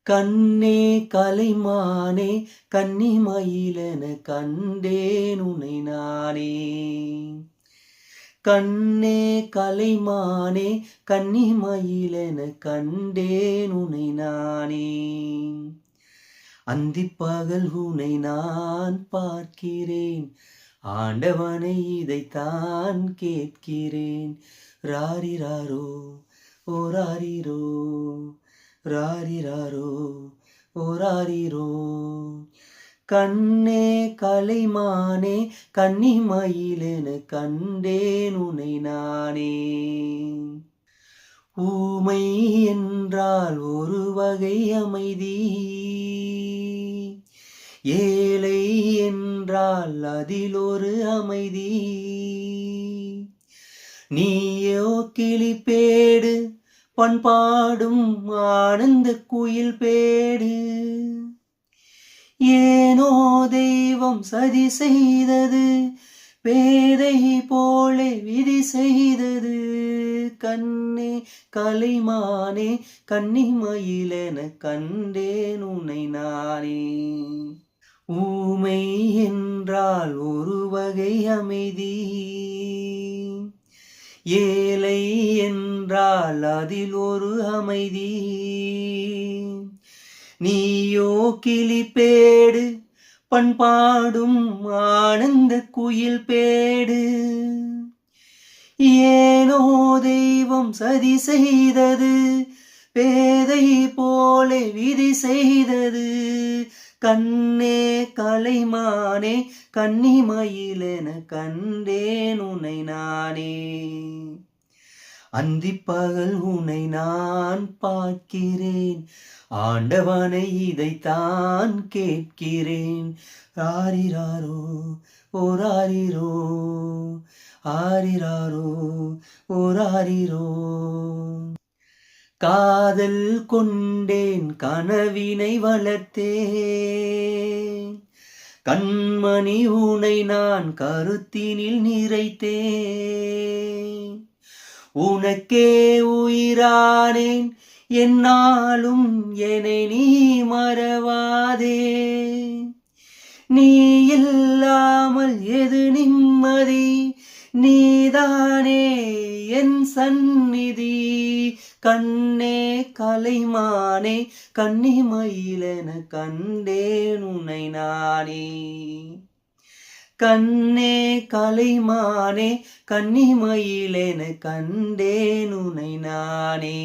கண்ணே கலைமானே கன்னிமயிலென கண்டேன் உனை நானே. கண்ணே கலைமானே கன்னிமயிலென கண்டேன் உனை நானே. அந்திப்பகல் உனை நான் பார்க்கிறேன், ஆண்டவனை இதைத்தான் கேட்கிறேன். ராரிராரோ ஓராரிரோ, ராரிராரோ ஓராரிரோ. கண்ணே கலைமானே கன்னிமயிலென கண்டேன் உனை நானே. ஊமை என்றால் ஒரு வகை அமைதி, ஏழை என்றால் அதில் ஒரு அமைதி. நீயோ கிளிப்பேடு பண்பாடும் ஆனந்த குயில் பேடு. ஏனோ தெய்வம் சதி செய்தது, பேதை போலே விதி செய்தது. கண்ணே கலைமானே கன்னிமயிலென கண்டேன் உனை நானே. ஊமை என்றால் ஒரு வகை அமைதி, ஏழை என்றால் அதில் ஒரு அமைதி. நீயோ கிளிப்பேடு பண்பாடும் ஆனந்த குயில் பேடு. ஏனோ தெய்வம் சதி செய்தது, பேதை போலே விதி செய்தது. கண்ணே கலைமானே கன்னிமயிலென கண்டேன் உனை நானே. அந்திப்பகல் உனை நான் பார்க்கிறேன், ஆண்டவனை இதைத்தான் கேட்கிறேன். ஆரிராரோ ஓராரிரோ, ஆரிராரோ ஓராரிரோ. காதல் கொண்டேன் கனவினை வளர்த்தேன், கண்மணி உனை நான் கருத்தினில் நிறைத்தேன். உனக்கே உயிரானேன் என்னாலும் என்னை நீ மறவாதே. நீ இல்லாமல் எது நிம்மதி, நீதானே என் சந்நிதி. கண்ணே கலைமானே கன்னிமயிலென கண்டேன் உனை நானே. கண்ணே கலைமானே கன்னிமயிலென கண்டேன் உனை நானே.